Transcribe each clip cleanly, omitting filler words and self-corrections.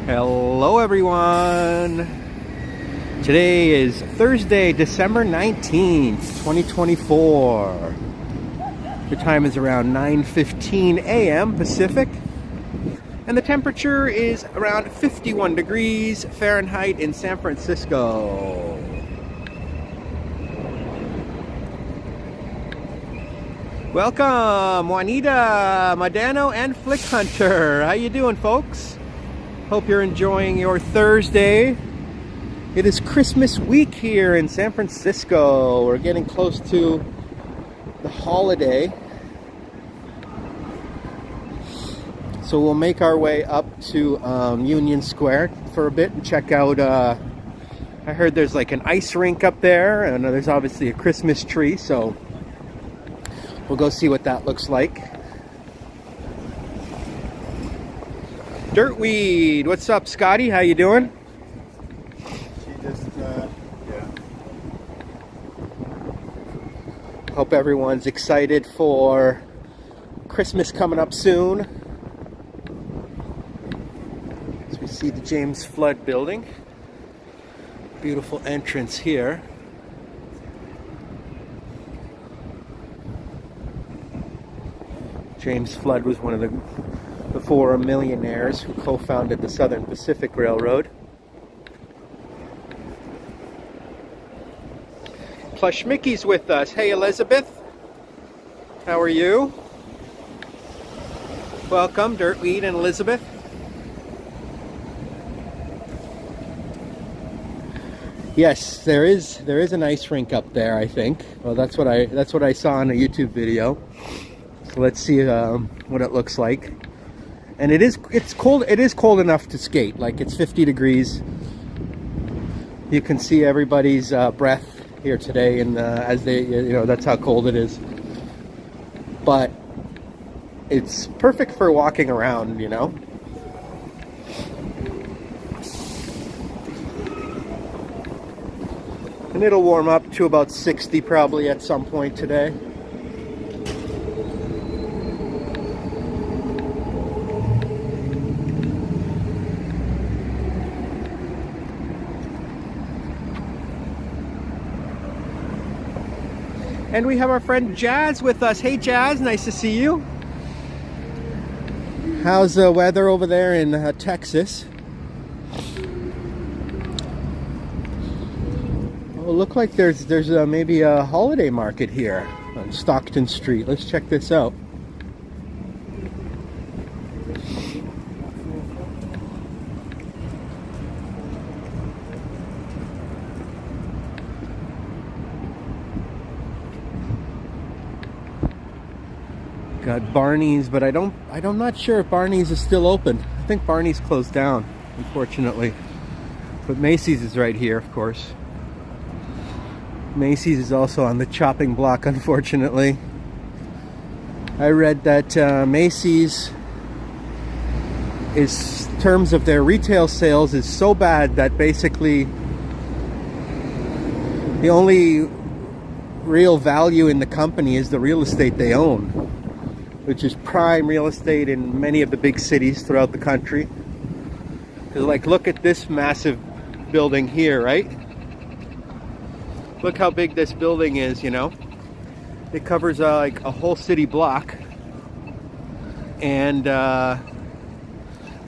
Hello everyone! Today is Thursday, December 19th, 2024. The time is around 9:15 a.m. Pacific. And the temperature is around 51 degrees Fahrenheit in San Francisco. Welcome, Juanita, Madano, and Flick Hunter. How you doing, folks? Hope you're enjoying your Thursday. It is Christmas week here in San Francisco. We're getting close to the holiday. So we'll make our way up to Union Square for a bit and check out, I heard there's like an ice rink up there, and there's obviously a Christmas tree, so we'll go see what that looks like. Dirtweed, what's up, Scotty? How you doing? She just, yeah. Hope everyone's excited for Christmas coming up soon. As we see the James Flood building. Beautiful entrance here. James Flood was one of the four millionaires who co-founded the Southern Pacific Railroad. Plush Mickey's with us. Hey, Elizabeth. How are you? Welcome, Dirtweed and Elizabeth. Yes, there is an ice rink up there, I think. Well, that's what I saw in a YouTube video. So let's see what it looks like. And it's cold. It is cold enough to skate. Like, it's 50 degrees. You can see everybody's breath here today, and as they, that's how cold it is. But it's perfect for walking around, And it'll warm up to about 60 probably at some point today. And we have our friend Jazz with us. Hey Jazz, nice to see you. How's the weather over there in Texas? Oh, look like there's maybe a holiday market here on Stockton Street. Let's check this out. Got Barney's, but I'm not sure if Barney's is still open. I think Barney's closed down, unfortunately. But Macy's is right here, of course. Macy's is also on the chopping block, unfortunately. I read that Macy's in terms of their retail sales is so bad that basically the only real value in the company is the real estate they own, which is prime real estate in many of the big cities throughout the country. Because, like, look at this massive building here, right? Look how big this building is, It covers like a whole city block, and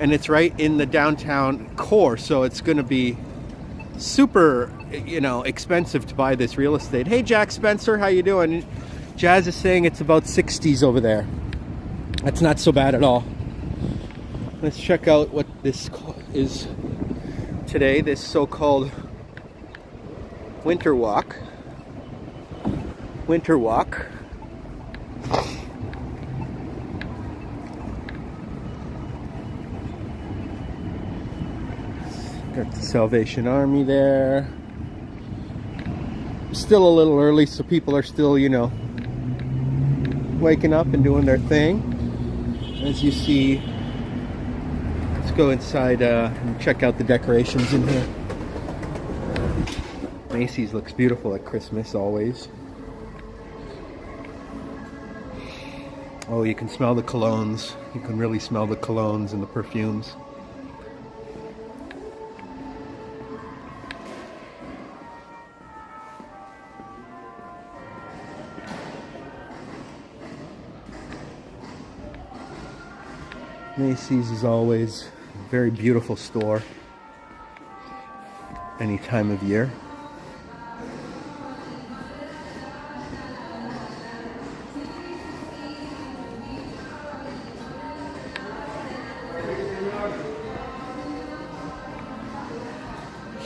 it's right in the downtown core, so it's going to be super, expensive to buy this real estate. Hey, Jack Spencer, how you doing? Jazz is saying it's about 60s over there. That's not so bad at all. Let's check out what this is today, this so-called winter walk. Winter walk. Got the Salvation Army there. Still a little early, so people are still, waking up and doing their thing. As you see, let's go inside and check out the decorations in here. Macy's looks beautiful at Christmas, always. Oh, you can smell the colognes. You can really smell the colognes and the perfumes. Macy's is always a very beautiful store any time of year.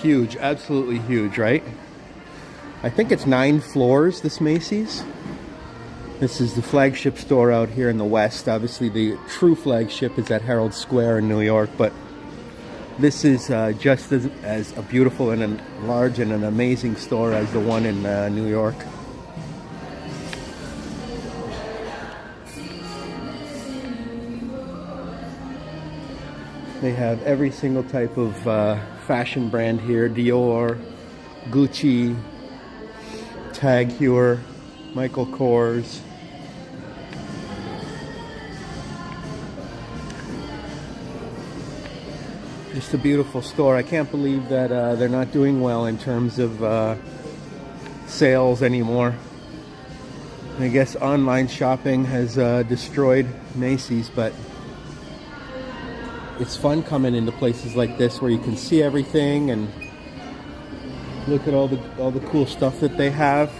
Huge, absolutely huge, right? I think it's 9 floors, this Macy's. This is the flagship store out here in the West. Obviously, the true flagship is at Herald Square in New York, but this is just as a beautiful and a large and an amazing store as the one in New York. They have every single type of fashion brand here. Dior, Gucci, Tag Heuer, Michael Kors. Just a beautiful store. I can't believe that they're not doing well in terms of sales anymore. I guess online shopping has destroyed Macy's, but it's fun coming into places like this where you can see everything and look at all the cool stuff that they have.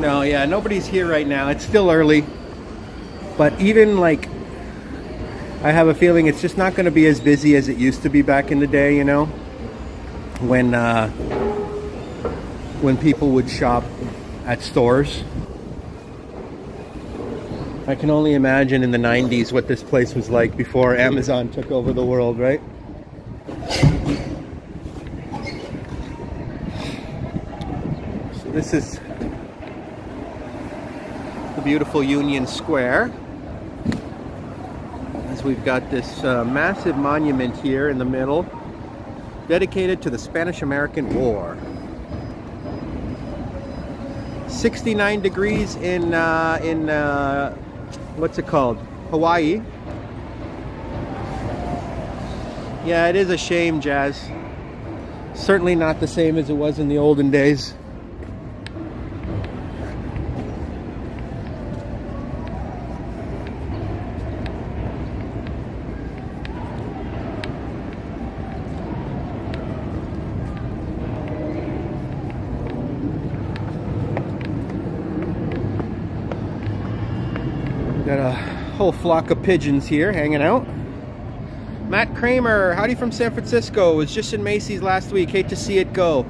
No, yeah, nobody's here right now. It's still early, but even like, I have a feeling it's just not going to be as busy as it used to be back in the day, you know, when people would shop at stores. I can only imagine in the 90s what this place was like before Amazon took over the world, right? So this is the beautiful Union Square. We've got this massive monument here in the middle, dedicated to the Spanish-American War. 69 degrees in what's it called? Hawaii. Yeah, it is a shame, Jazz. Certainly not the same as it was in the olden days. Got a whole flock of pigeons here hanging out. Matt Kramer, howdy from San Francisco. Was just in Macy's last week. Hate to see it go.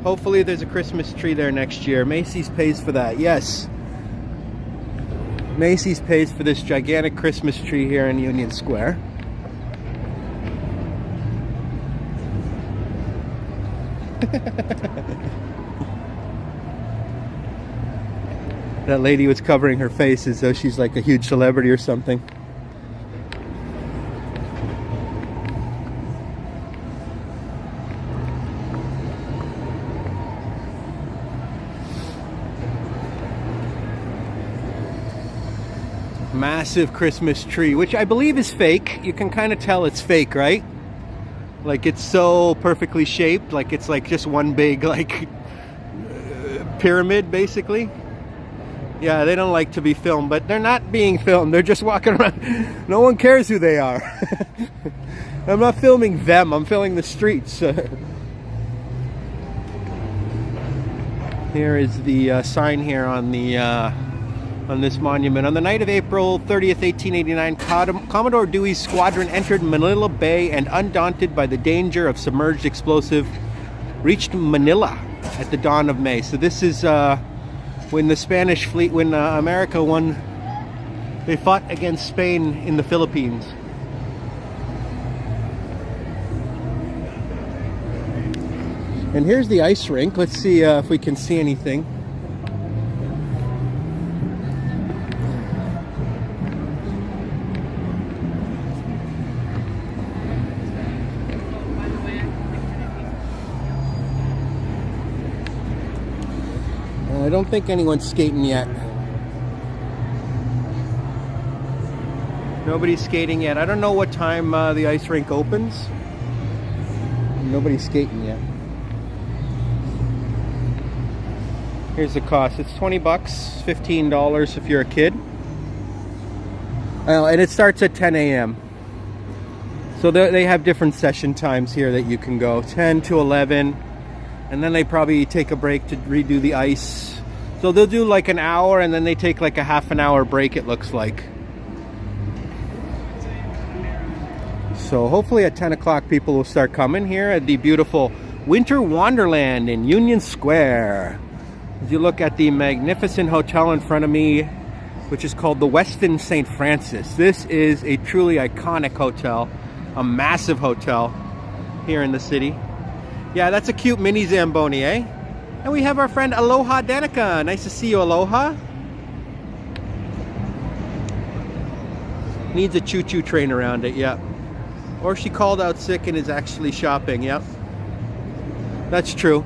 Hopefully there's a Christmas tree there next year. Macy's pays for that. Yes. Macy's pays for this gigantic Christmas tree here in Union Square. That lady was covering her face as though she's like a huge celebrity or something. Massive Christmas tree, which I believe is fake. You can kind of tell it's fake, right? Like it's so perfectly shaped, like it's like just one big like pyramid basically. Yeah, they don't like to be filmed, but they're not being filmed. They're just walking around. No one cares who they are. I'm not filming them. I'm filming the streets. Here is the sign here on the on this monument. On the night of April 30th, 1889, Commodore Dewey's squadron entered Manila Bay and, undaunted by the danger of submerged explosive, reached Manila at the dawn of May. So this is when the Spanish fleet, when America won, they fought against Spain in the Philippines. And here's the ice rink. Let's see if we can see anything. I don't think anyone's skating yet. Nobody's skating yet. I don't know what time the ice rink opens. Nobody's skating yet. Here's the cost. It's 20 bucks, $15 if you're a kid. And it starts at 10 a.m. So they have different session times here that you can go, 10 to 11, and then they probably take a break to redo the ice. So they'll do like an hour, and then they take like a half an hour break, it looks like. So hopefully at 10 o'clock people will start coming here at the beautiful Winter Wonderland in Union Square. As you look at the magnificent hotel in front of me, which is called the Westin St. This is a truly iconic hotel, a massive hotel here in the city. Yeah, that's a cute mini Zamboni, eh? And we have our friend Aloha Danica. Nice to see you, Aloha. Needs a choo-choo train around it, yeah. Or she called out sick and is actually shopping, yep. That's true.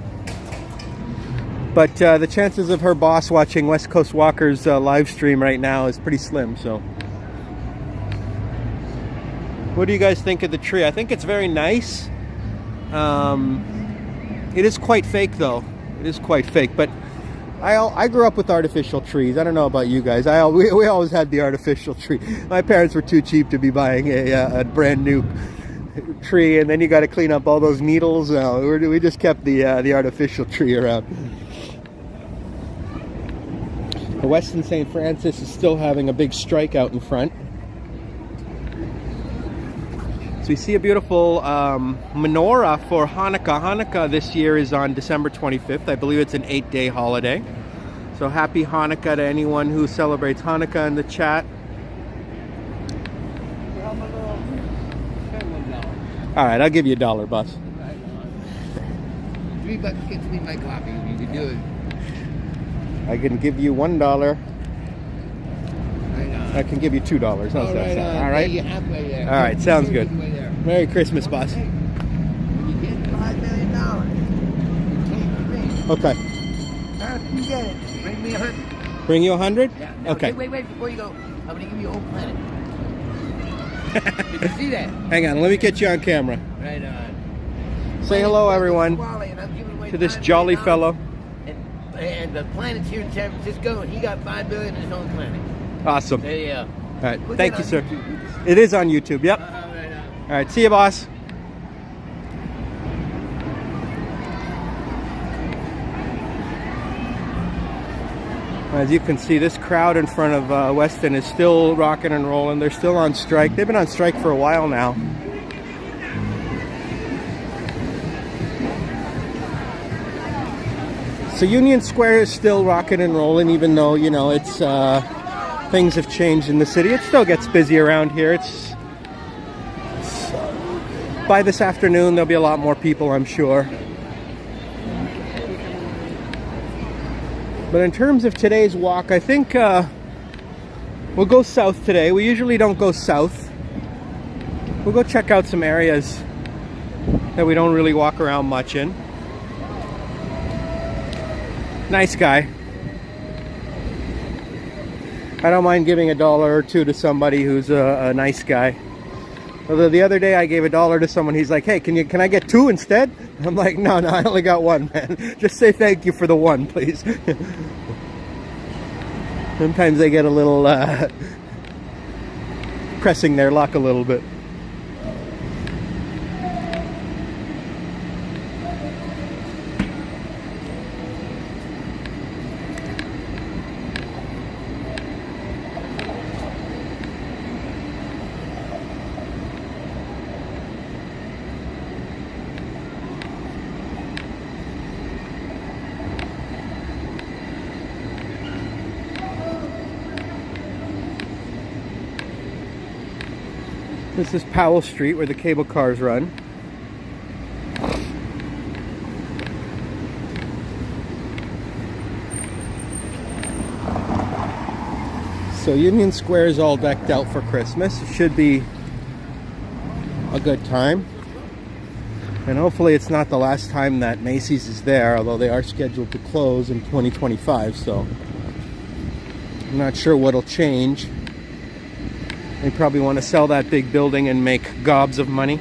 But the chances of her boss watching West Coast Walker's live stream right now is pretty slim, so. What do you guys think of the tree? I think it's very nice. It is quite fake, though. It is quite fake, but I grew up with artificial trees. I don't know about you guys. We always had the artificial tree. My parents were too cheap to be buying a brand new tree, and then you got to clean up all those needles. We just kept the artificial tree around. The Westin St. Francis is still having a big strike out in front. So we see a beautiful menorah for Hanukkah. Hanukkah this year is on December 25th. I believe it's an 8-day holiday. So happy Hanukkah to anyone who celebrates Hanukkah in the chat. All right, I'll give you $1, boss. $3 gets me my coffee. You can do it. I can give you $1. I can give you $2. How's that sound? All right. All right, sounds good. Merry Christmas, boss. When you get $5 million, you take me. Okay. How can you get it? Bring me 100. Bring you 100? Yeah, no, okay. Wait, before you go, I'm going to give you a whole planet. Did you see that? Hang on, let me get you on camera. Right on. Say hello, everyone, to this jolly fellow. And the planet's here in San Francisco, and he got $5 billion in his own planet. Awesome. There you go. All right, thank you, sir. It is on YouTube, yep. Right on. All right, see you, boss. As you can see, this crowd in front of Westin is still rocking and rolling. They're still on strike. They've been on strike for a while now. So Union Square is still rocking and rolling, even though, you know, it's things have changed in the city. It still gets busy around here. It's by this afternoon, there'll be a lot more people, I'm sure. But in terms of today's walk, I think we'll go south today. We usually don't go south. We'll go check out some areas that we don't really walk around much in. Nice guy. I don't mind giving $1 or $2 to somebody who's a nice guy. Although the other day I gave $1 to someone, he's like, hey, can I get 2 instead? I'm like, no, I only got 1, man. Just say thank you for the 1, please. Sometimes they get a little pressing their luck a little bit. This is Powell Street where the cable cars run. So Union Square is all decked out for Christmas. It should be a good time. And hopefully it's not the last time that Macy's is there, although they are scheduled to close in 2025, so I'm not sure what'll change. They probably want to sell that big building and make gobs of money.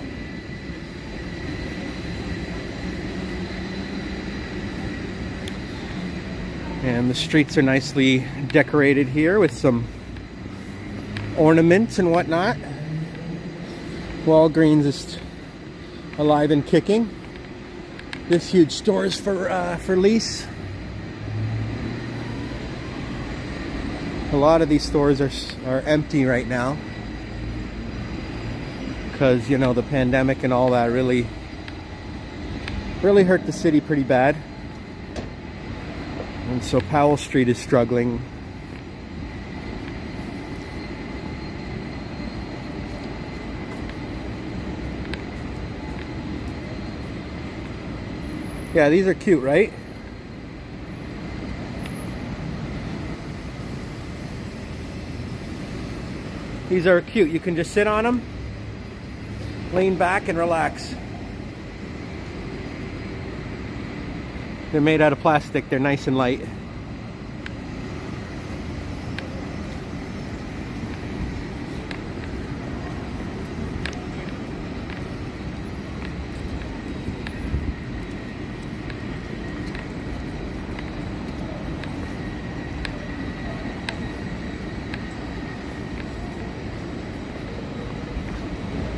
And the streets are nicely decorated here with some ornaments and whatnot. Walgreens is alive and kicking. This huge store is for lease. A lot of these stores are empty right now because, you know, the pandemic and all that really hurt the city pretty bad. And so Powell Street is struggling. Yeah, these are cute, right? These are cute. You can just sit on them, lean back and relax. They're made out of plastic. They're nice and light.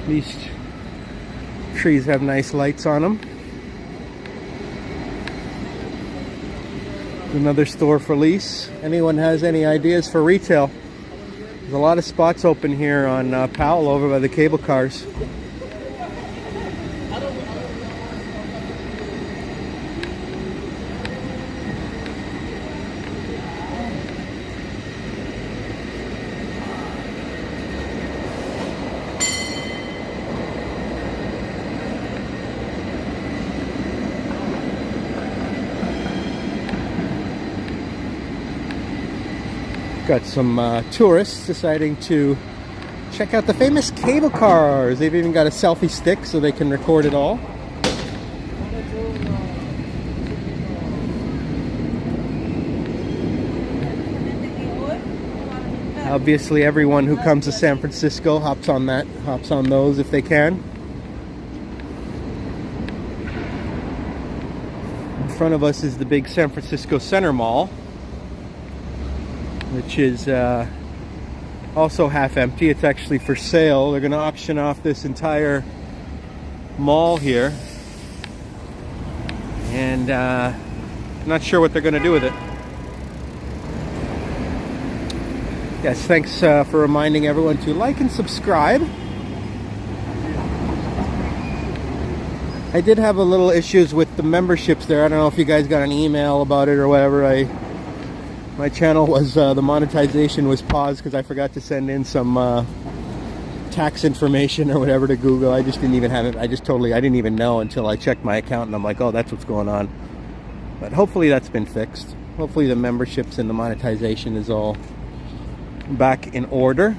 These trees have nice lights on them. Another store for lease. Anyone has any ideas for retail? There's a lot of spots open here on Powell over by the cable cars. Got some tourists deciding to check out the famous cable cars. They've even got a selfie stick so they can record it all. Obviously, everyone who comes to San Francisco hops on those if they can. In front of us is the big San Francisco Center Mall, which is also half empty. It's actually for sale. They're going to auction off this entire mall here, and I'm not sure what they're going to do with it. Yes, thanks for reminding everyone to like and subscribe. I did have a little issues with the memberships there. I don't know if you guys got an email about it or whatever. My channel was, the monetization was paused because I forgot to send in some tax information or whatever to Google. I just didn't even have it. I didn't even know until I checked my account, and I'm like, oh, that's what's going on. But hopefully that's been fixed. Hopefully the memberships and the monetization is all back in order.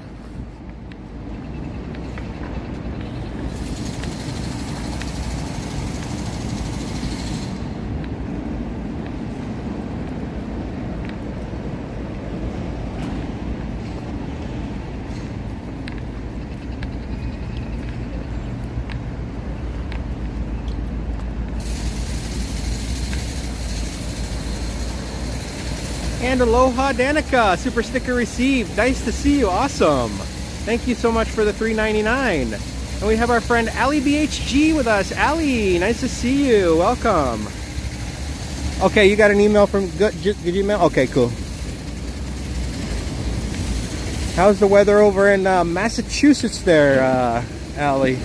And aloha Danica, super sticker received. Nice to see you. Awesome. Thank you so much for the $3.99. And we have our friend Ali BHG with us. Ali, nice to see you. Welcome. Okay, you got an email from good email? Okay, cool. How's the weather over in Massachusetts there, Ali?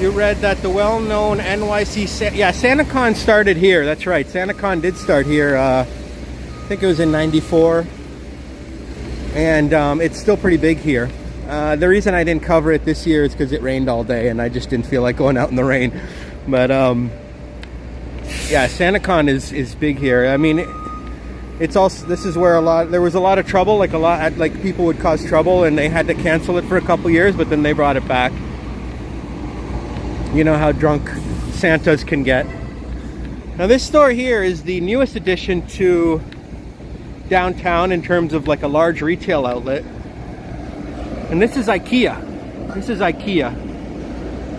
You read that the well-known NYC... SantaCon started here. That's right. SantaCon did start here. I think it was in '94. And it's still pretty big here. The reason I didn't cover it this year is because it rained all day and I just didn't feel like going out in the rain. But yeah, SantaCon is big here. I mean, it's also, this is where there was a lot of trouble, like people would cause trouble and they had to cancel it for a couple years, but then they brought it back. You know how drunk Santas can get. Now this store here is the newest addition to downtown in terms of like a large retail outlet. And this is IKEA. This is IKEA.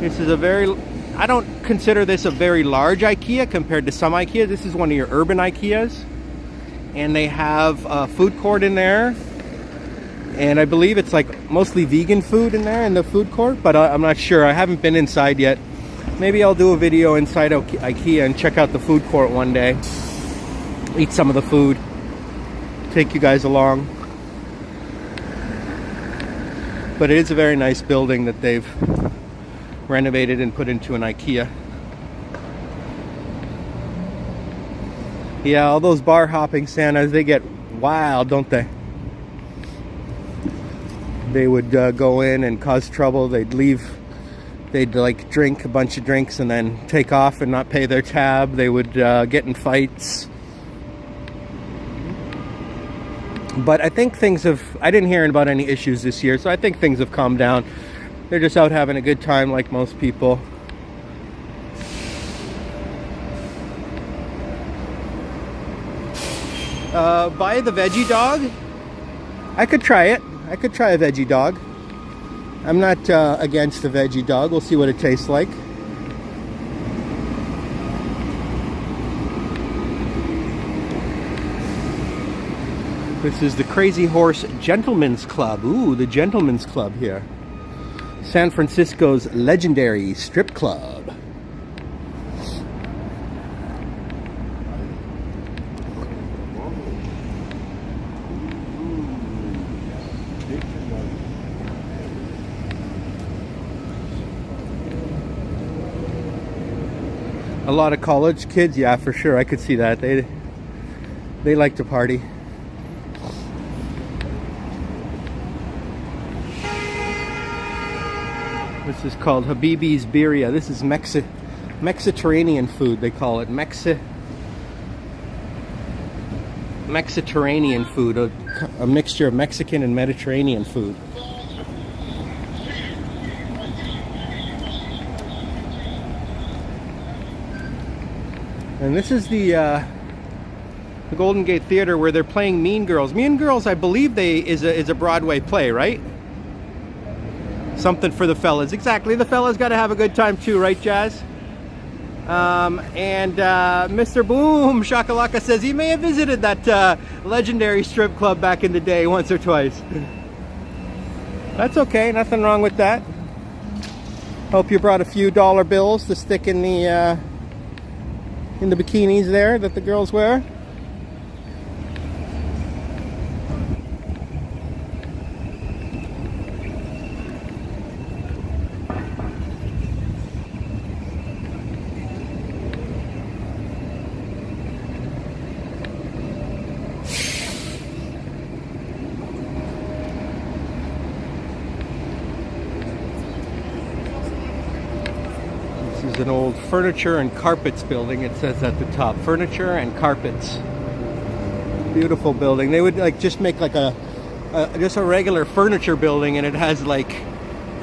This is a very, I don't consider this a very large IKEA compared to some IKEA. This is one of your urban IKEAs. And they have a food court in there. And I believe it's like mostly vegan food in there in the food court, but I'm not sure. I haven't been inside yet. Maybe I'll do a video inside IKEA and check out the food court one day. Eat some of the food. Take you guys along. But it is a very nice building that they've renovated and put into an IKEA. Yeah, all those bar hopping Santas, they get wild, don't they? They would go in and cause trouble. They'd leave. They'd like drink a bunch of drinks and then take off and not pay their tab. They would get in fights. But I think things have, I didn't hear about any issues this year, so I think things have calmed down. They're just out having a good time like most people. Buy the veggie dog. I could try it. I could try a veggie dog. I'm not against a veggie dog. We'll see what it tastes like. This is the Crazy Horse Gentlemen's Club. Ooh, the Gentlemen's Club here. San Francisco's legendary strip club. A lot of college kids, yeah, for sure. I could see that. They like to party. This is called Habibi's Birria. This is Mediterranean food, they call it. Mediterranean food, a mixture of Mexican and Mediterranean food. And this is the Golden Gate Theater where they're playing Mean Girls. Mean Girls, I believe is a Broadway play, right? Something for the fellas. Exactly, the fellas got to have a good time too, right, Jazz? And Mr. Boom Shakalaka says he may have visited that legendary strip club back in the day once or twice. That's okay, nothing wrong with that. Hope you brought a few dollar bills to stick in the bikinis there that the girls wear. An old furniture and carpets building, it says at the top. Furniture and carpets. Beautiful building. They would like just make like just a regular furniture building, and it has like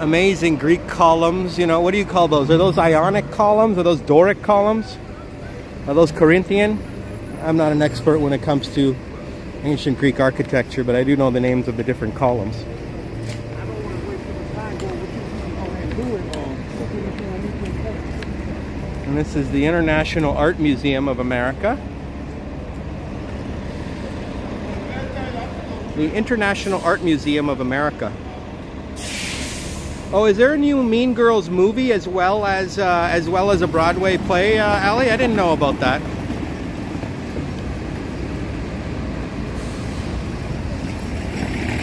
amazing Greek columns. You know, what do you call those? Are those Ionic columns? Are those Doric columns? Are those Corinthian? I'm not an expert when it comes to ancient Greek architecture, but I do know the names of the different columns. And this is the International Art Museum of America. The International Art Museum of America. Oh, is there a new Mean Girls movie as well as a Broadway play, Ali? I didn't know about that.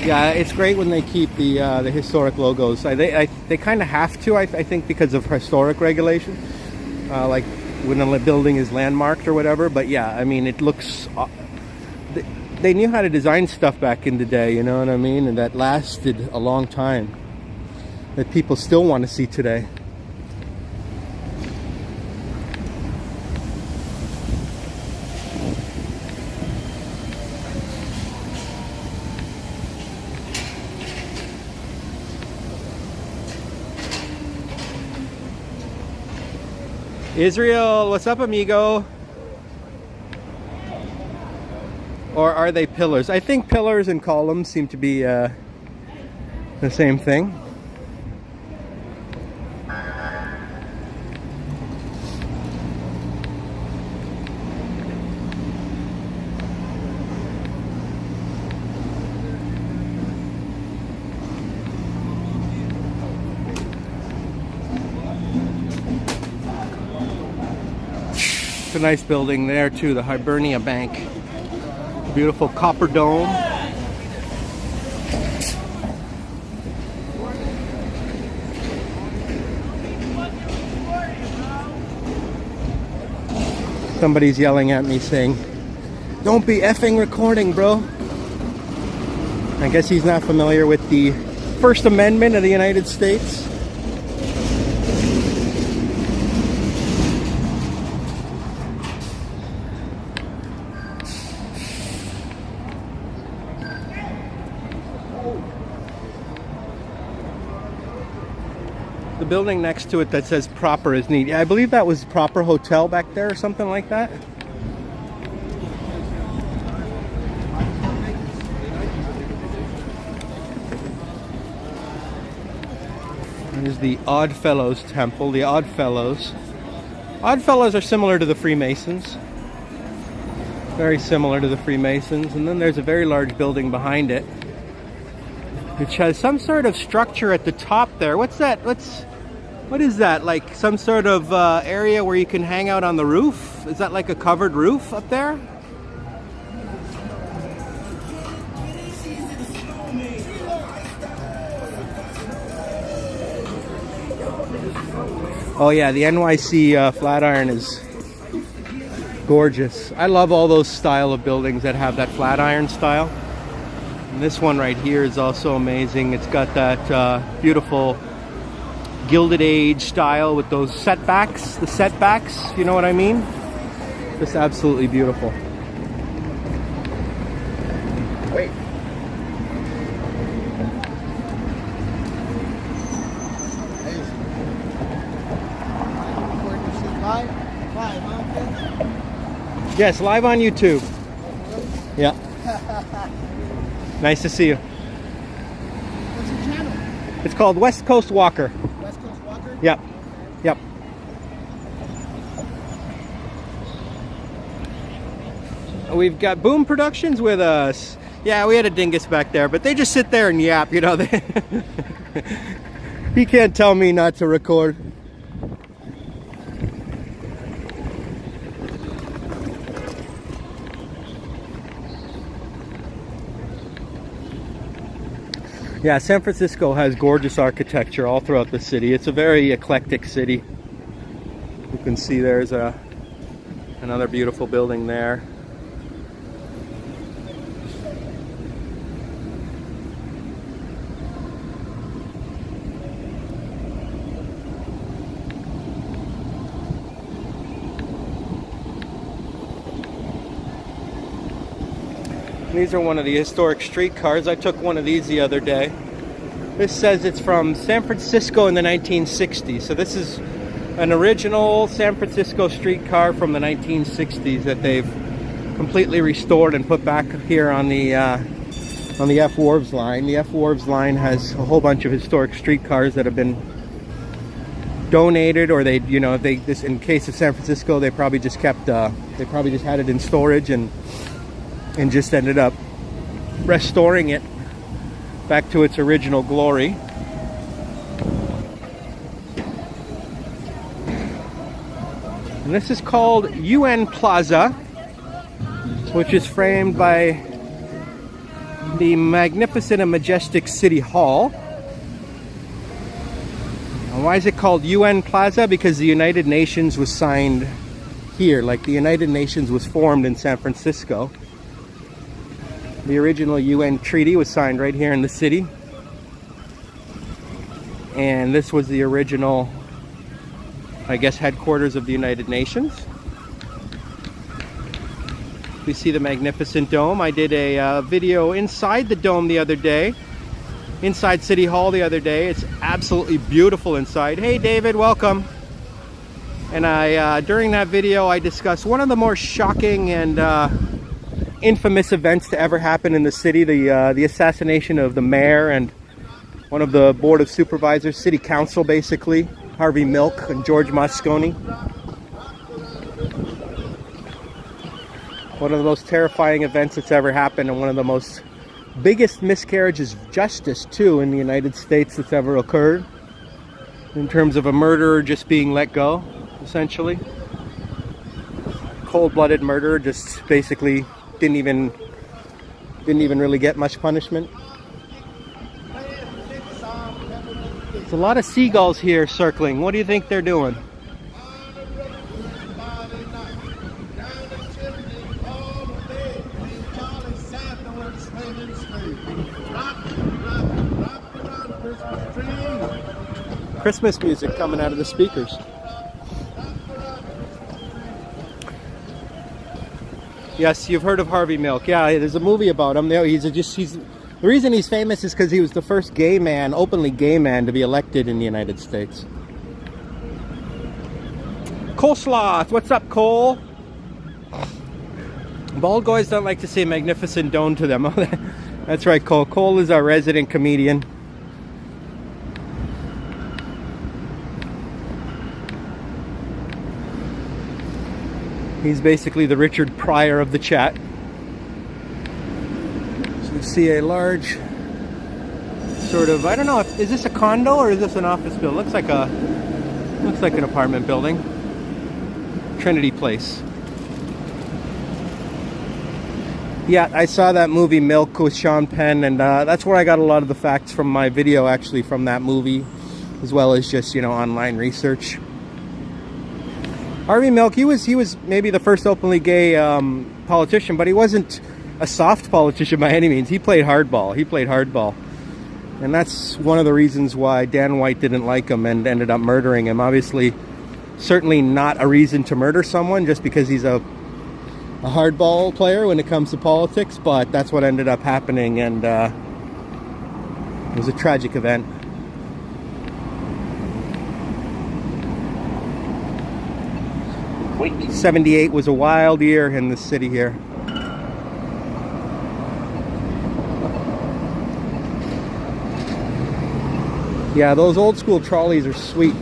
Yeah, it's great when they keep the historic logos. They kind of have to, I think, because of historic regulation. Like when a building is landmarked or whatever. But yeah, I mean, it looks... They knew how to design stuff back in the day, you know what I mean? And that lasted a long time. That people still want to see today. Israel, what's up, amigo? Or are they pillars? I think pillars and columns seem to be the same thing. It's a nice building there too, the Hibernia Bank. Beautiful copper dome. Somebody's yelling at me saying, "Don't be effing recording, bro." I guess he's not familiar with the First Amendment of the United States. The building next to it that says Proper is neat. I believe that was Proper Hotel back there or something like that. There's the Oddfellows Temple, the Oddfellows. Oddfellows are similar to the Freemasons. Very similar to the Freemasons. And then there's a very large building behind it, which has some sort of structure at the top there. What's that? What is that? Like some sort of area where you can hang out on the roof? Is that like a covered roof up there? Oh yeah, the NYC Flatiron is gorgeous. I love all those style of buildings that have that Flatiron style. And this one right here is also amazing. It's got that beautiful Gilded Age style with those setbacks, the setbacks, you know what I mean? Just absolutely beautiful. Wait. Yes, live on YouTube. Yeah. Nice to see you. What's your channel? It's called West Coast Walker. West Coast Walker? Yep. Yep. We've got Boom Productions with us. Yeah, we had a dingus back there, but they just sit there and yap, you know. He can't tell me not to record. Yeah, San Francisco has gorgeous architecture all throughout the city. It's a very eclectic city. You can see there's another beautiful building there. These are one of the historic streetcars. I took one of these the other day. This says it's from San Francisco in the 1960s. So this is an original San Francisco streetcar from the 1960s that they've completely restored and put back here on the F Wharves line. The F Wharves line has a whole bunch of historic streetcars that have been donated, or this in case of San Francisco, they probably just kept they probably just had it in storage and just ended up restoring it back to its original glory. And this is called UN Plaza, which is framed by the magnificent and majestic City Hall. And why is it called UN Plaza? Because the United Nations was signed here, like the United Nations was formed in San Francisco. The original UN treaty was signed right here in the city. And this was the original, I guess, headquarters of the United Nations. We see the magnificent dome. I did a video inside the dome the other day, inside City Hall the other day. It's absolutely beautiful inside. Hey David, welcome. And during that video I discussed one of the more shocking and infamous events to ever happen in the city. The assassination of the mayor and one of the board of supervisors, city council basically, Harvey Milk and George Moscone. One of the most terrifying events that's ever happened, and one of the most biggest miscarriages of justice too in the United States that's ever occurred, in terms of a murderer just being let go, essentially. Cold-blooded murderer, just basically didn't even really get much punishment. There's a lot of seagulls here circling. What do you think they're doing? Christmas music coming out of the speakers. Yes, you've heard of Harvey Milk. Yeah, there's a movie about him. The reason he's famous is because he was the first gay man, openly gay man, to be elected in the United States. Coleslaw, what's up, Cole? Bald guys don't like to say magnificent don't to them. That's right, Cole. Cole is our resident comedian. He's basically the Richard Pryor of the chat. So you see a large sort of, I don't know, is this a condo or is this an office building? Looks like an apartment building. Trinity Place. Yeah, I saw that movie Milk with Sean Penn, and that's where I got a lot of the facts from my video, actually, from that movie, as well as just, online research. Harvey Milk, he was maybe the first openly gay politician, but he wasn't a soft politician by any means. He played hardball. And that's one of the reasons why Dan White didn't like him and ended up murdering him. Obviously, certainly not a reason to murder someone just because he's a hardball player when it comes to politics, but that's what ended up happening, and it was a tragic event. '78 was a wild year in the city here. Yeah, those old school trolleys are sweet.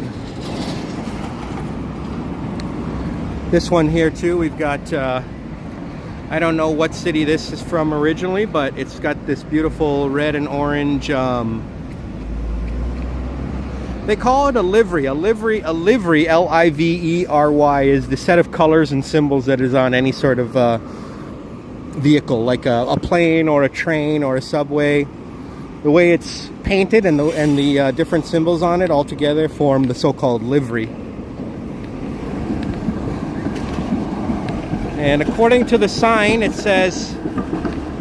This one here too, we've got, I don't know what city this is from originally, but it's got this beautiful red and orange, they call it a livery. A livery, L-I-V-E-R-Y, is the set of colors and symbols that is on any sort of vehicle, like a plane or a train or a subway. The way it's painted and the different symbols on it all together form the so-called livery. And according to the sign, it says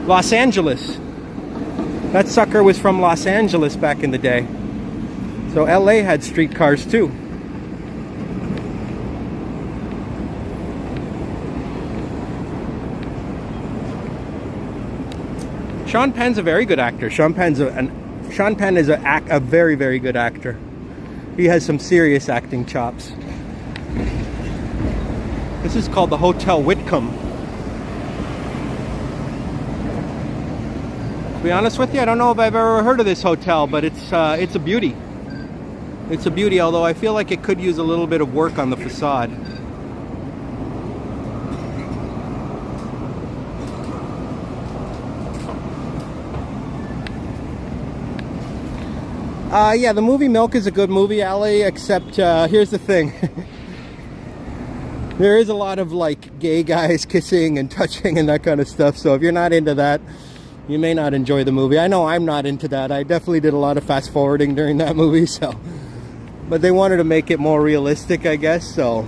Los Angeles. That sucker was from Los Angeles back in the day. So LA had streetcars too. Sean Penn's a very good actor. Sean Penn is a very, very good actor. He has some serious acting chops. This is called the Hotel Whitcomb. To be honest with you, I don't know if I've ever heard of this hotel, but it's a beauty. It's a beauty, although I feel like it could use a little bit of work on the facade. Yeah, the movie Milk is a good movie, Ali, except here's the thing. There is a lot of like gay guys kissing and touching and that kind of stuff, so if you're not into that, you may not enjoy the movie. I know I'm not into that. I definitely did a lot of fast forwarding during that movie, so. But they wanted to make it more realistic, I guess, so.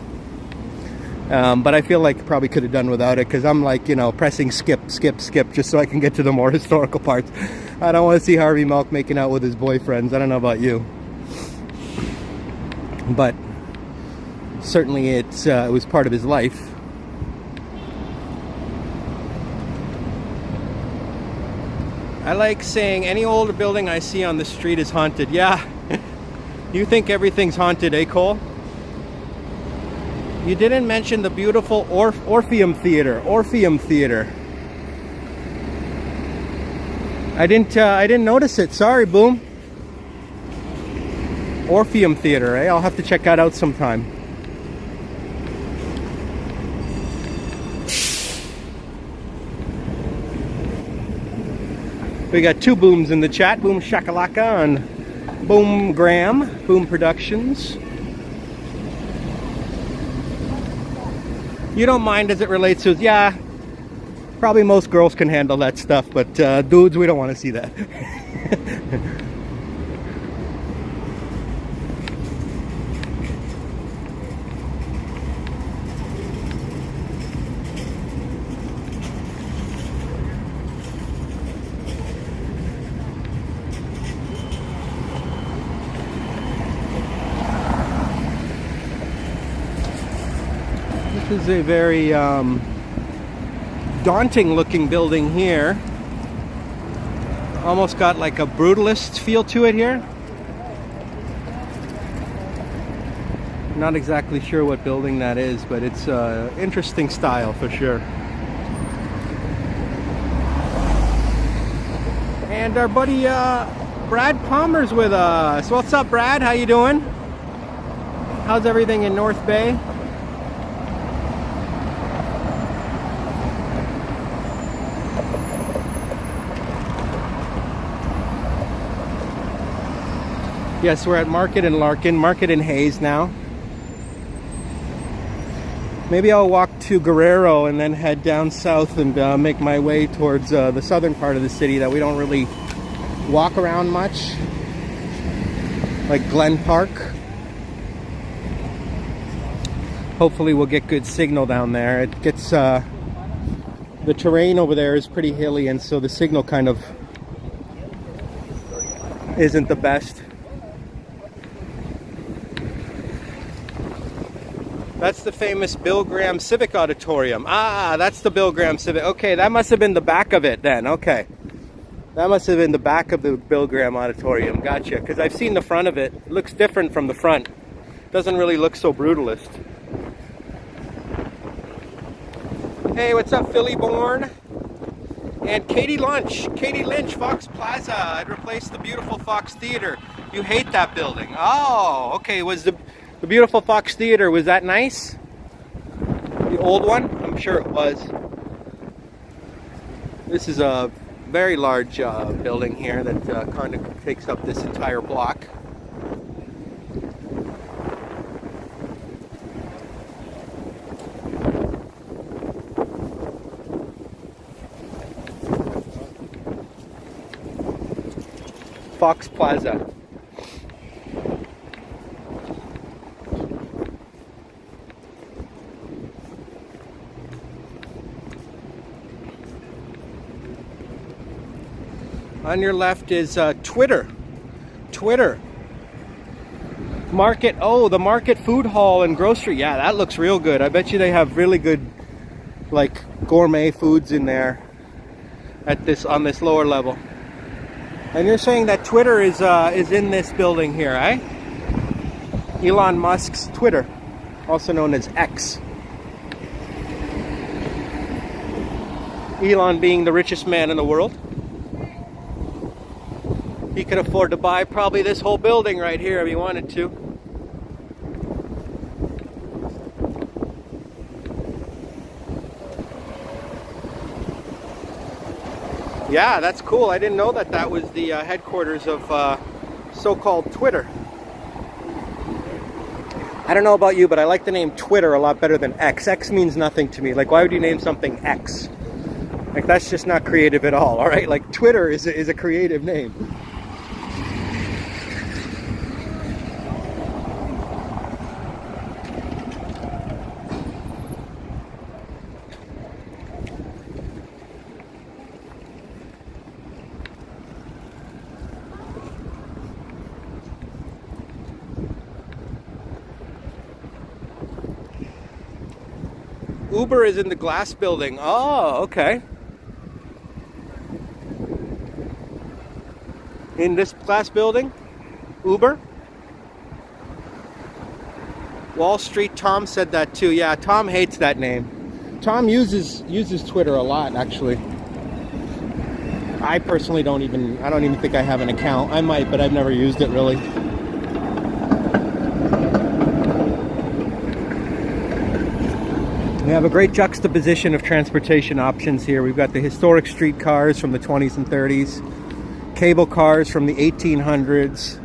But I feel like probably could have done without it, because I'm like, pressing skip, just so I can get to the more historical parts. I don't want to see Harvey Milk making out with his boyfriends. I don't know about you. But certainly it was part of his life. I like saying any older building I see on the street is haunted. Yeah. You think everything's haunted, eh, Cole? You didn't mention the beautiful Orpheum Theater. Orpheum Theater. I didn't notice it. Sorry, Boom. Orpheum Theater, eh? I'll have to check that out sometime. We got two Booms in the chat. Boom Shakalaka and Boom Graham. Boom Productions. You don't mind as it relates to, yeah, probably most girls can handle that stuff, but dudes, we don't want to see that. This is a very daunting looking building here. Almost got like a brutalist feel to it here. Not exactly sure what building that is, but it's interesting style for sure. And our buddy Brad Palmer's with us. What's up, Brad? How you doing? How's everything in North Bay? Yes, we're at Market and Larkin, Market and Hayes now. Maybe I'll walk to Guerrero and then head down south and make my way towards the southern part of the city that we don't really walk around much, like Glen Park. Hopefully we'll get good signal down there. It gets, the terrain over there is pretty hilly, and so the signal kind of isn't the best. That's the famous Bill Graham Civic Auditorium. Ah, that's the Bill Graham Civic. Okay, that must have been the back of it then. Okay. That must have been the back of the Bill Graham Auditorium. Gotcha. Because I've seen the front of it. It looks different from the front. Doesn't really look so brutalist. Hey, what's up, Philly Born? And Katie Lynch, Fox Plaza. I'd replace the beautiful Fox Theater. You hate that building. Oh, okay. Was the beautiful Fox Theater, was that nice? The old one? I'm sure it was. This is a very large building here that kind of takes up this entire block. Fox Plaza. On your left is Twitter. Market, oh, the Market Food Hall and Grocery. Yeah, that looks real good. I bet you they have really good, like, gourmet foods in there at this, on this lower level. And you're saying that Twitter is in this building here, eh? Elon Musk's Twitter, also known as X. Elon being the richest man in the world. He could afford to buy probably this whole building right here if he wanted to. Yeah, that's cool. I didn't know that that was the headquarters of so-called Twitter. I don't know about you, but I like the name Twitter a lot better than X. X means nothing to me. Like, why would you name something X? Like, that's just not creative at all, right? Like, Twitter is a creative name. Uber is in the glass building. Oh, okay. In this glass building, Uber. Wall Street, Tom said that too. Yeah, Tom hates that name. Tom uses Twitter a lot, actually. I personally don't even think I have an account. I might, but I've never used it really. We have a great juxtaposition of transportation options here. We've got the historic streetcars from the 20s and 30s, cable cars from the 1800s,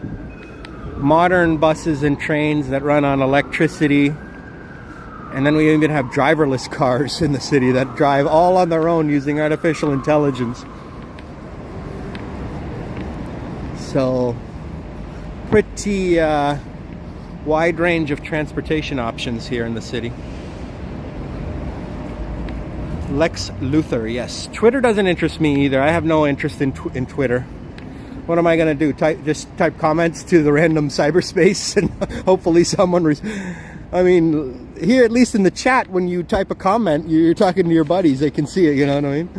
modern buses and trains that run on electricity, and then we even have driverless cars in the city that drive all on their own using artificial intelligence. So, pretty wide range of transportation options here in the city. Lex Luthor, yes. Twitter doesn't interest me either. I have no interest in Twitter. What am I going to do? Just type comments to the random cyberspace and hopefully someone... I mean, here, at least in the chat, when you type a comment, you're talking to your buddies. They can see it, you know what I mean?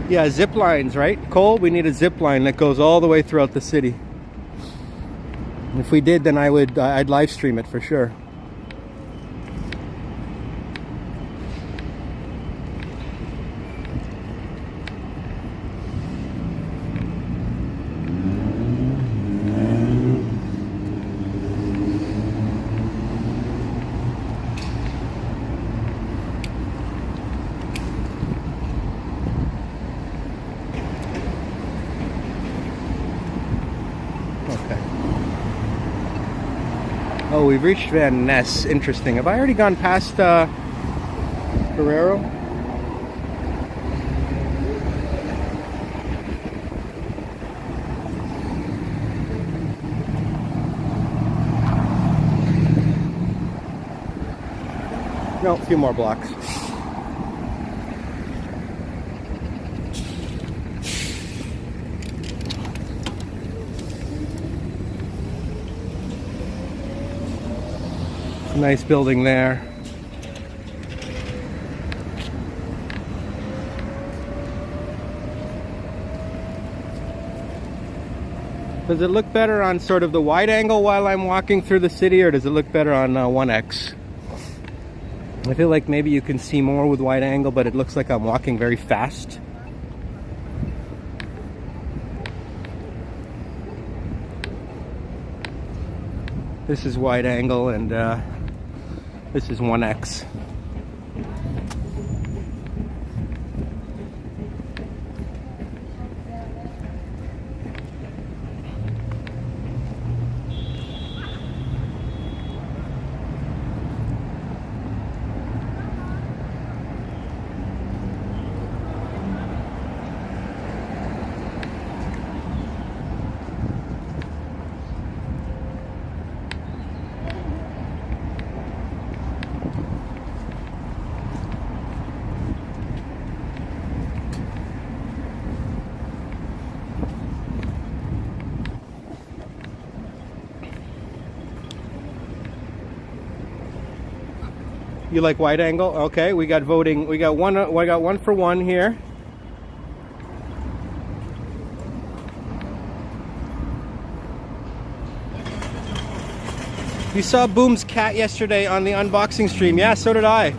Yeah, zip lines, right? Cole, we need a zip line that goes all the way throughout the city. If we did, then I'd live stream it for sure. Oh, we've reached Van Ness. Interesting. Have I already gone past Guerrero? No, a few more blocks. Nice building there. Does it look better on sort of the wide angle while I'm walking through the city, or does it look better on 1X? I feel like maybe you can see more with wide angle, but it looks like I'm walking very fast. This is wide angle, and this is 1X. You like wide angle? Okay, we got voting. We got one for one here. You saw Boom's cat yesterday on the unboxing stream. Yeah, so did I.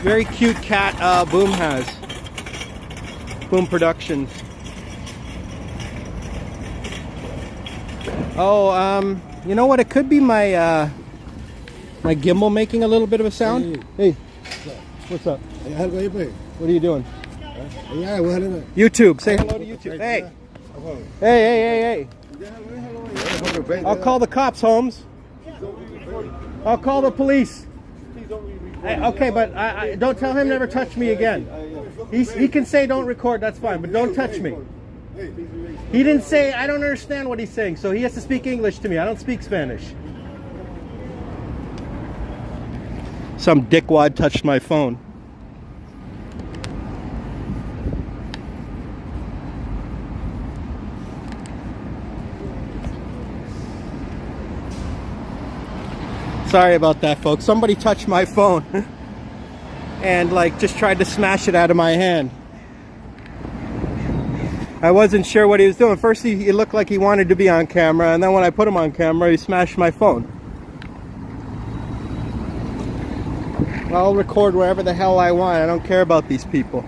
Very cute cat Boom has. Boom Productions. Oh, you know what? It could be my my gimbal making a little bit of a sound. Hey, what's up? What are you doing? YouTube. Say hello to YouTube. Hey. Hey. I'll call the cops, Holmes. I'll call the police. Hey, okay, but don't tell him never touch me again. He can say don't record, that's fine, but don't touch me. He didn't say, I don't understand what he's saying, so he has to speak English to me. I don't speak Spanish. Some dickwad touched my phone. Sorry about that, folks. Somebody touched my phone and like just tried to smash it out of my hand. I wasn't sure what he was doing. First he looked like he wanted to be on camera, and then when I put him on camera, he smashed my phone. I'll record wherever the hell I want. I don't care about these people.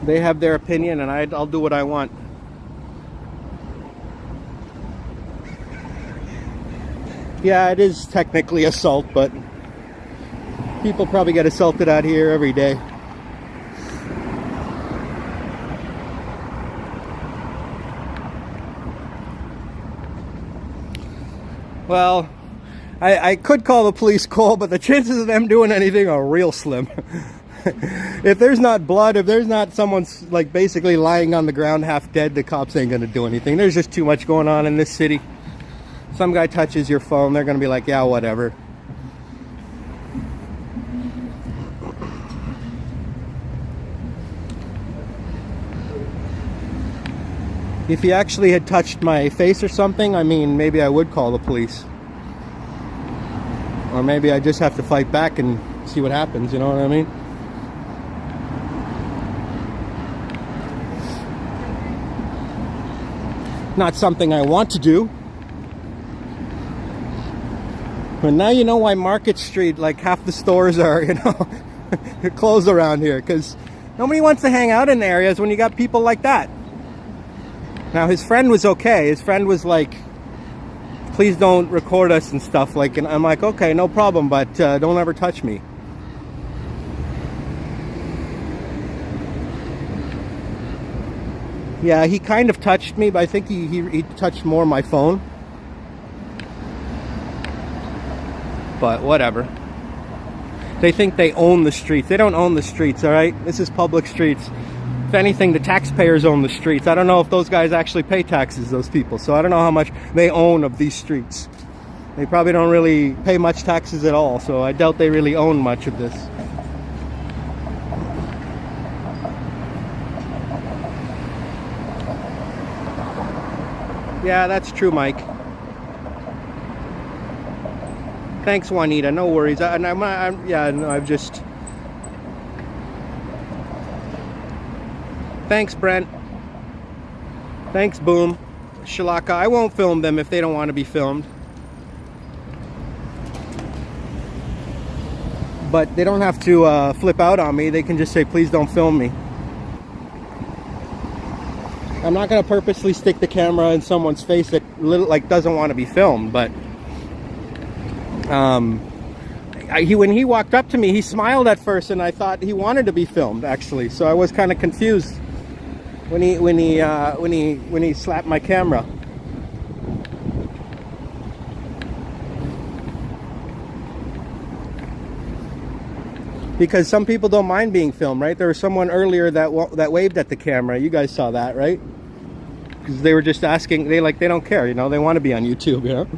They have their opinion, and I'll do what I want. Yeah, it is technically assault, but people probably get assaulted out here every day. Well, I could call the police, Cole, but the chances of them doing anything are real slim. If there's not blood, if there's not someone's like basically lying on the ground half dead, the cops ain't gonna do anything. There's just too much going on in this city. Some guy touches your phone, they're gonna be like, yeah, whatever. If he actually had touched my face or something, I mean, maybe I would call the police. Or maybe I just have to fight back and see what happens, you know what I mean? Not something I want to do. But now you know why Market Street, like half the stores are, you know, closed around here. Because nobody wants to hang out in areas when you got people like that. Now his friend was okay. His friend was like, please don't record us and stuff. Like, and I'm like, okay, no problem, but don't ever touch me. Yeah, he kind of touched me, but I think he touched more my phone. But whatever. They think they own the streets. They don't own the streets, all right? This is public streets. If anything, the taxpayers own the streets. I don't know if those guys actually pay taxes, those people. So I don't know how much they own of these streets. They probably don't really pay much taxes at all. So I doubt they really own much of this. Yeah, that's true, Mike. Thanks, Juanita. No worries. I've just... Thanks, Brent. Thanks, Boom. Shalaka. I won't film them if they don't want to be filmed. But they don't have to flip out on me. They can just say, please don't film me. I'm not going to purposely stick the camera in someone's face that doesn't want to be filmed, but when he walked up to me, he smiled at first, and I thought he wanted to be filmed, actually. So I was kind of confused when he slapped my camera. Because some people don't mind being filmed, right? There was someone earlier that waved at the camera. You guys saw that, right? Because they were just asking. They don't care, you know. They want to be on YouTube, you know.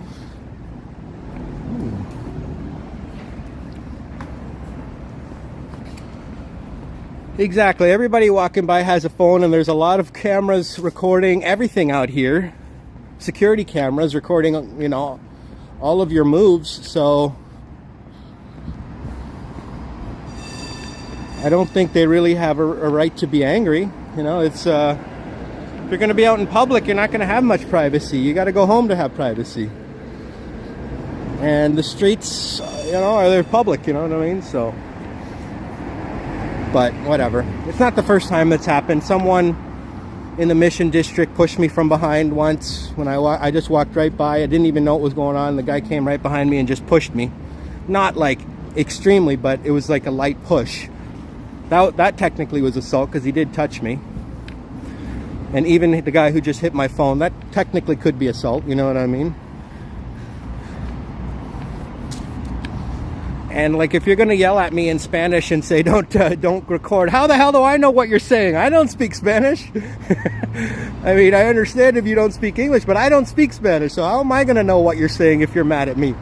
Exactly. Everybody walking by has a phone, and there's a lot of cameras recording everything out here. Security cameras recording, you know, all of your moves. So I don't think they really have a right to be angry. You know, it's if you're going to be out in public, you're not going to have much privacy. You got to go home to have privacy. And the streets, you know, they're public. You know what I mean? So, but whatever. It's not the first time that's happened. Someone in the Mission District pushed me from behind once when I just walked right by. I didn't even know what was going on. The guy came right behind me and just pushed me. Not like extremely, but it was like a light push. That technically was assault because he did touch me. And even the guy who just hit my phone, that technically could be assault, you know what I mean? And like, if you're gonna yell at me in Spanish and say don't record, how the hell do I know what you're saying? I don't speak Spanish. I mean, I understand if you don't speak English, but I don't speak Spanish, so how am I gonna know what you're saying if you're mad at me?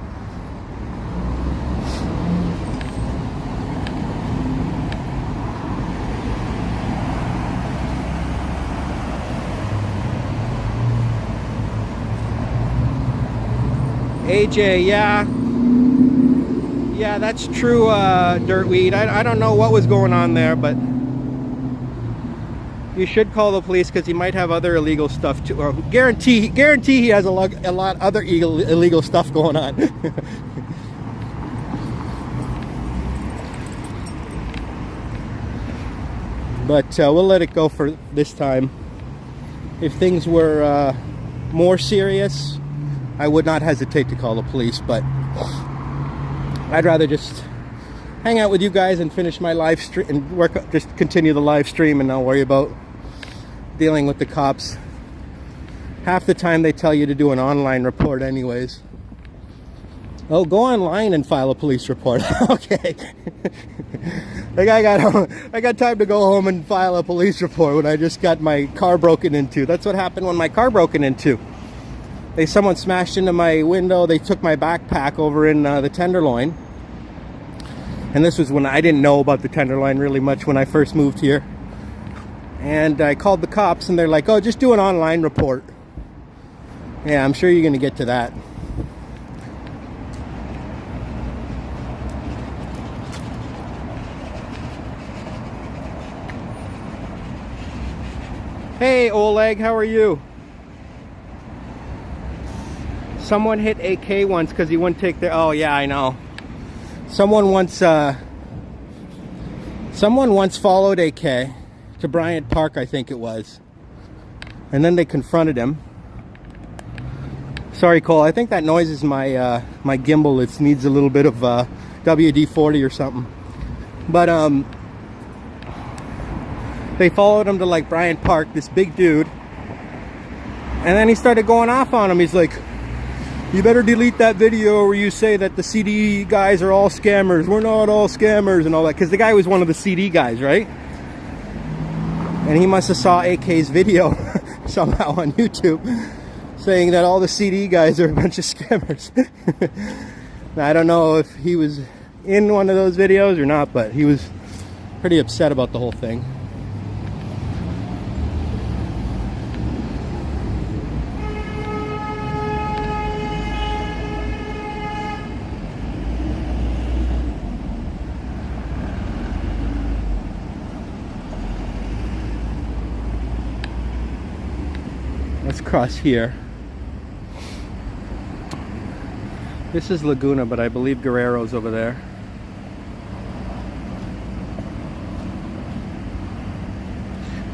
AJ, yeah. Yeah, that's true, Dirtweed. I don't know what was going on there, but you should call the police because he might have other illegal stuff too. Or guarantee he has a lot other illegal stuff going on. But we'll let it go for this time. If things were more serious, I would not hesitate to call the police, but I'd rather just hang out with you guys and finish my live stream and just continue the live stream and not worry about dealing with the cops. Half the time they tell you to do an online report anyways. Oh, go online and file a police report. Okay. Like I got time to go home and file a police report when I just got my car broken into. That's what happened when my car broken into. Someone smashed into my window. They took my backpack over in the Tenderloin. And this was when I didn't know about the Tenderloin really much when I first moved here. And I called the cops and they're like, oh, just do an online report. Yeah, I'm sure you're going to get to that. Hey, Oleg, how are you? Someone hit AK once because he wouldn't take their... Oh, yeah, I know. Someone once followed AK to Bryant Park, I think it was. And then they confronted him. Sorry, Cole, I think that noise is my my gimbal. It needs a little bit of WD-40 or something. But they followed him to like Bryant Park, this big dude. And then he started going off on him. He's like, you better delete that video where you say that the CD guys are all scammers. We're not all scammers and all that. Because the guy was one of the CD guys, right? And he must have saw AK's video somehow on YouTube saying that all the CD guys are a bunch of scammers. Now, I don't know if he was in one of those videos or not, but he was pretty upset about the whole thing. Let's cross here. This is Laguna, but I believe Guerrero's over there.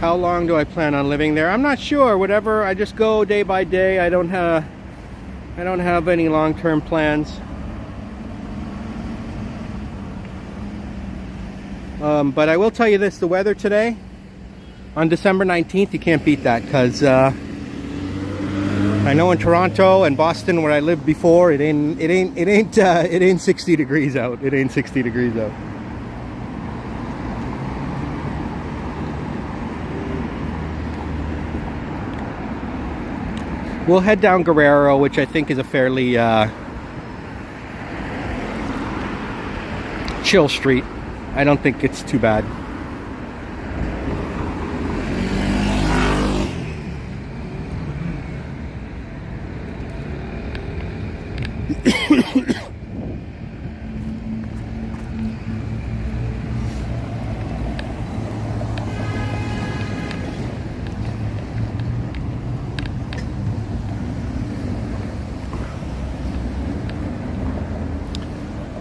How long do I plan on living there? I'm not sure. Whatever. I just go day by day. I don't have any long-term plans. But I will tell you this: the weather today, on December 19th, you can't beat that because. I know in Toronto and Boston, where I lived before, it ain't 60 degrees out. It ain't 60 degrees out. We'll head down Guerrero, which I think is a fairly chill street. I don't think it's too bad.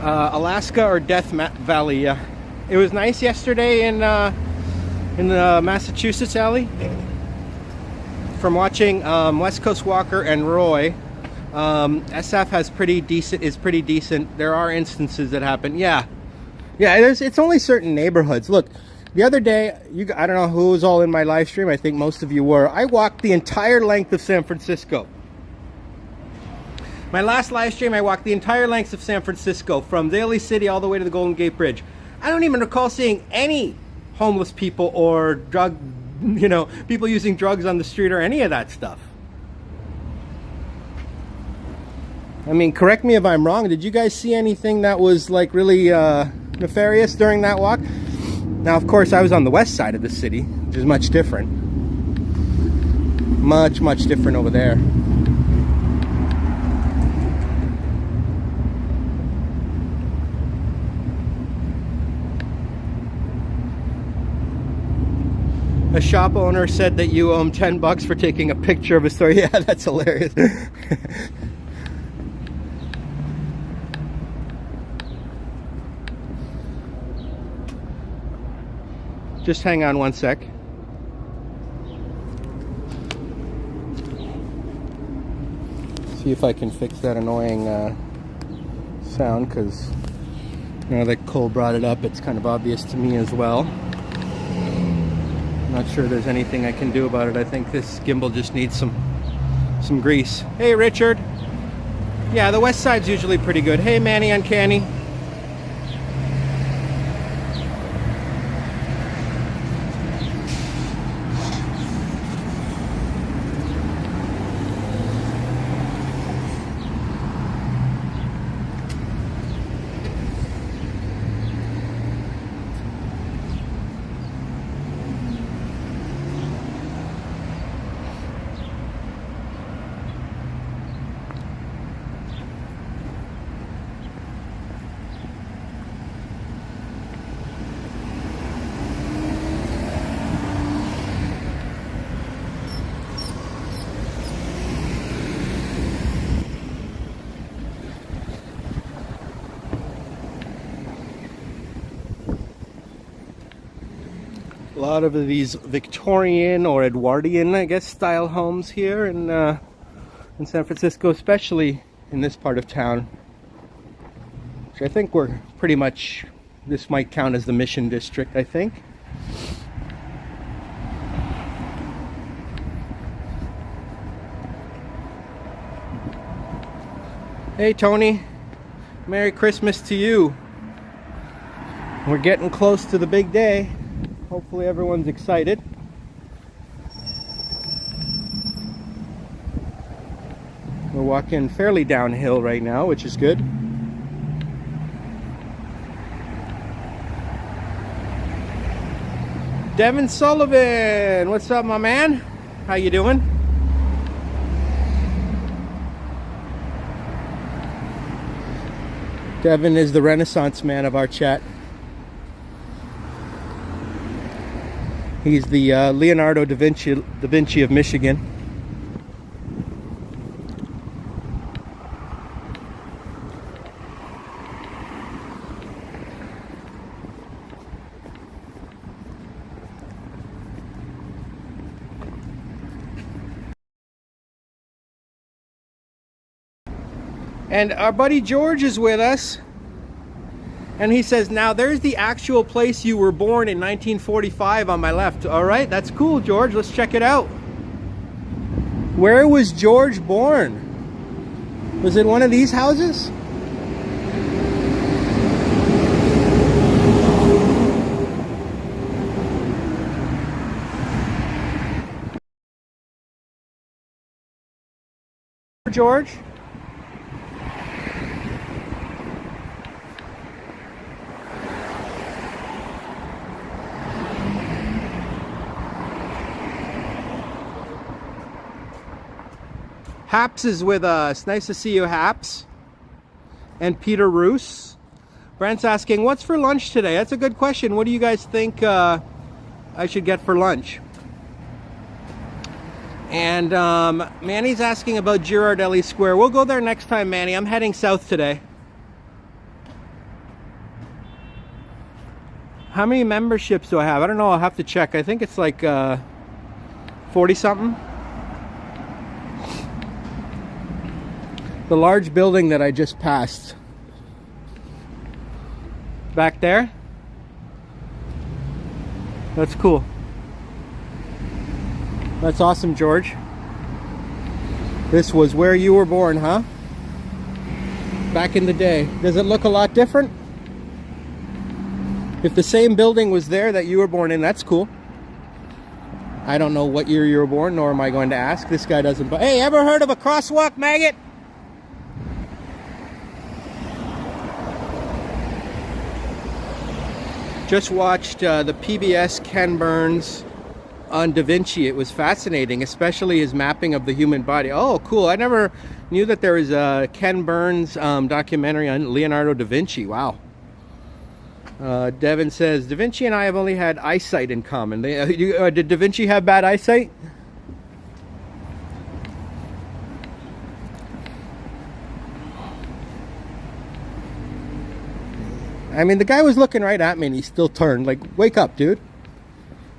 Alaska or Death Valley. Yeah, it was nice yesterday in the Massachusetts alley. From watching West Coast Walker and Roy, SF is pretty decent. There are instances that happen. Yeah. It's only certain neighborhoods. Look, the other day, I don't know who was all in my live stream. I think most of you were. I walked the entire length of San Francisco. My last live stream, I walked the entire length of San Francisco, from Daly City all the way to the Golden Gate Bridge. I don't even recall seeing any homeless people or people using drugs on the street or any of that stuff. I mean, correct me if I'm wrong. Did you guys see anything that was like really nefarious during that walk? Now, of course, I was on the west side of the city, which is much different. Much different over there. A shop owner said that you owe him $10 for taking a picture of a store. Yeah, that's hilarious. Just hang on one sec. See if I can fix that annoying sound, because now that Cole brought it up, it's kind of obvious to me as well. Not sure there's anything I can do about it. I think this gimbal just needs some grease. Hey, Richard. Yeah, the west side's usually pretty good. Hey, Manny Uncanny. A lot of these Victorian or Edwardian, I guess, style homes here in San Francisco, especially in this part of town, which I think we're pretty much, this might count as the Mission District, I think. Hey, Tony. Merry Christmas to you. We're getting close to the big day. Hopefully everyone's excited. We're walking fairly downhill right now, which is good. Devin Sullivan, what's up, my man? How you doing? Devin is the Renaissance man of our chat. He's the Leonardo da Vinci of Michigan. And our buddy George is with us. And he says, now there's the actual place you were born in 1945 on my left. All right, that's cool, George. Let's check it out. Where was George born? Was it one of these houses? George? Haps is with us. Nice to see you, Haps. And Peter Roos. Brent's asking, what's for lunch today? That's a good question. What do you guys think I should get for lunch? And Manny's asking about Girardelli Square. We'll go there next time, Manny. I'm heading south today. How many memberships do I have? I don't know. I'll have to check. I think it's like 40-something. The large building that I just passed. Back there. That's cool. That's awesome, George. This was where you were born, huh? Back in the day. Does it look a lot different? If the same building was there that you were born in, that's cool. I don't know what year you were born, nor am I going to ask. This guy doesn't. Hey, ever heard of a crosswalk maggot? Just watched the PBS Ken Burns on Da Vinci. It was fascinating, especially his mapping of the human body. Oh, cool. I never knew that there was a Ken Burns documentary on Leonardo da Vinci. Wow. Devin says, Da Vinci and I have only had eyesight in common. Did Da Vinci have bad eyesight? I mean, the guy was looking right at me and he still turned. Like, wake up, dude.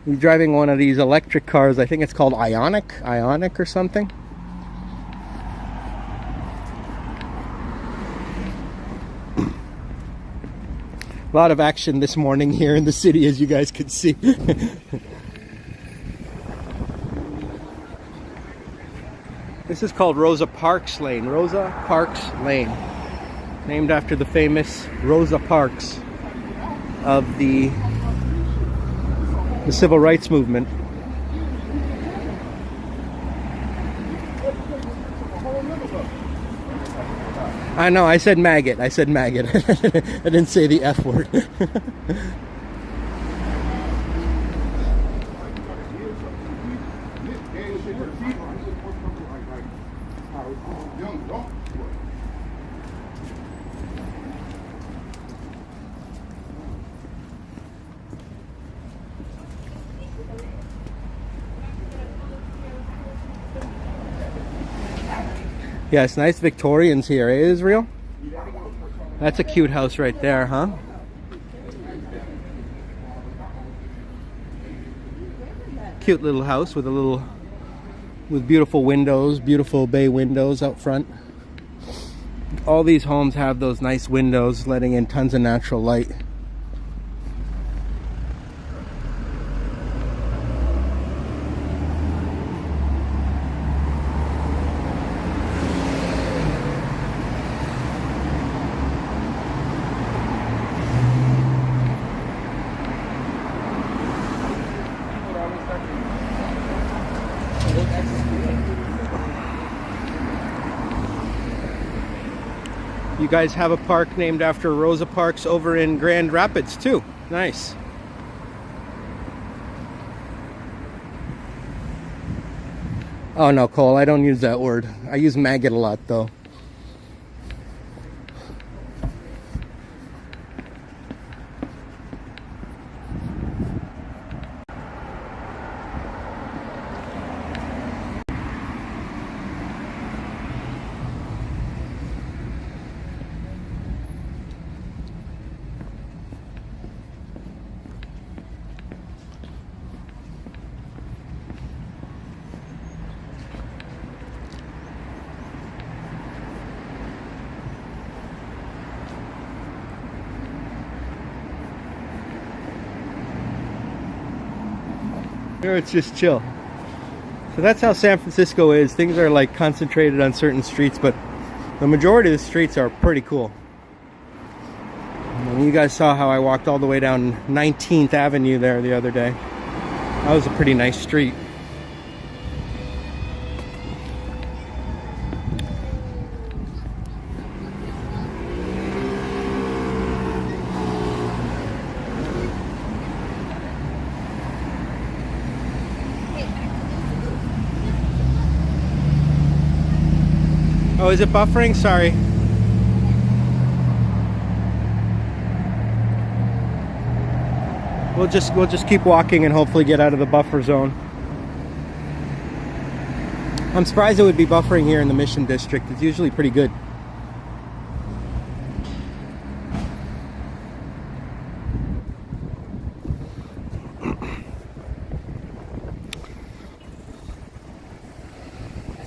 He's driving one of these electric cars. I think it's called Ionic or something. A lot of action this morning here in the city, as you guys can see. This is called Rosa Parks Lane. Rosa Parks Lane. Named after the famous Rosa Parks of the civil rights movement. I know, I said maggot. I said maggot. I didn't say the F word. Yeah, it's nice Victorians here, eh, Israel? That's a cute house right there, huh? Cute little house with with beautiful windows, beautiful bay windows out front. All these homes have those nice windows letting in tons of natural light. You guys have a park named after Rosa Parks over in Grand Rapids too. Nice. Oh no, Cole, I don't use that word. I use maggot a lot though. Here it's just chill. So that's how San Francisco is. Things are like concentrated on certain streets, but the majority of the streets are pretty cool. And you guys saw how I walked all the way down 19th Avenue there the other day. That was a pretty nice street. Oh, is it buffering? Sorry. We'll just keep walking and hopefully get out of the buffer zone. I'm surprised it would be buffering here in the Mission District. It's usually pretty good.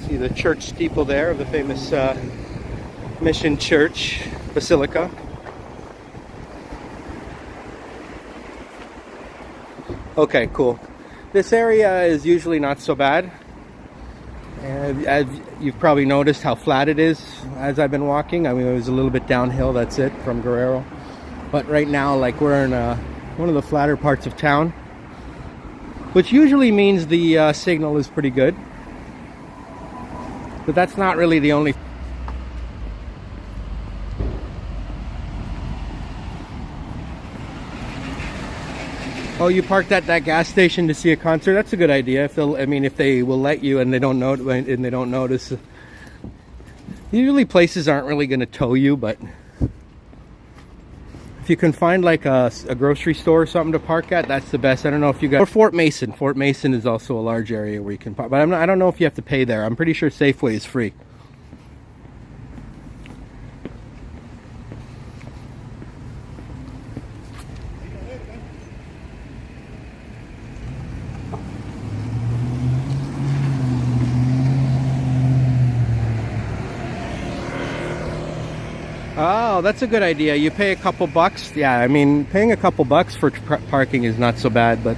See the church steeple there of the famous Mission Church Basilica. Okay, cool. This area is usually not so bad. And as you've probably noticed how flat it is as I've been walking. I mean, it was a little bit downhill, that's it, from Guerrero. But right now, like, we're in one of the flatter parts of town, which usually means the signal is pretty good. But that's not really the only. Oh, you parked at that gas station to see a concert? That's a good idea. If they'll, I mean, if they will let you and they don't know and they don't notice. Usually places aren't really going to tow you, but If you can find like a grocery store or something to park at, that's the best. I don't know if you got, or Fort Mason. Fort Mason is also a large area where you can park, but I don't know if you have to pay there. I'm pretty sure Safeway is free. Oh, that's a good idea. You pay a couple bucks. Yeah, I mean, paying a couple bucks for parking is not so bad, but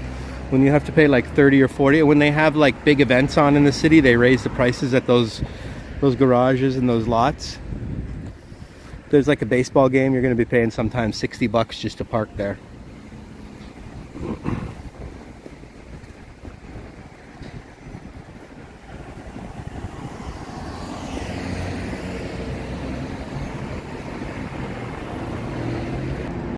when you have to pay like 30 or 40, when they have like big events on in the city, they raise the prices at those garages and those lots. There's like a baseball game, you're going to be paying sometimes 60 bucks just to park there.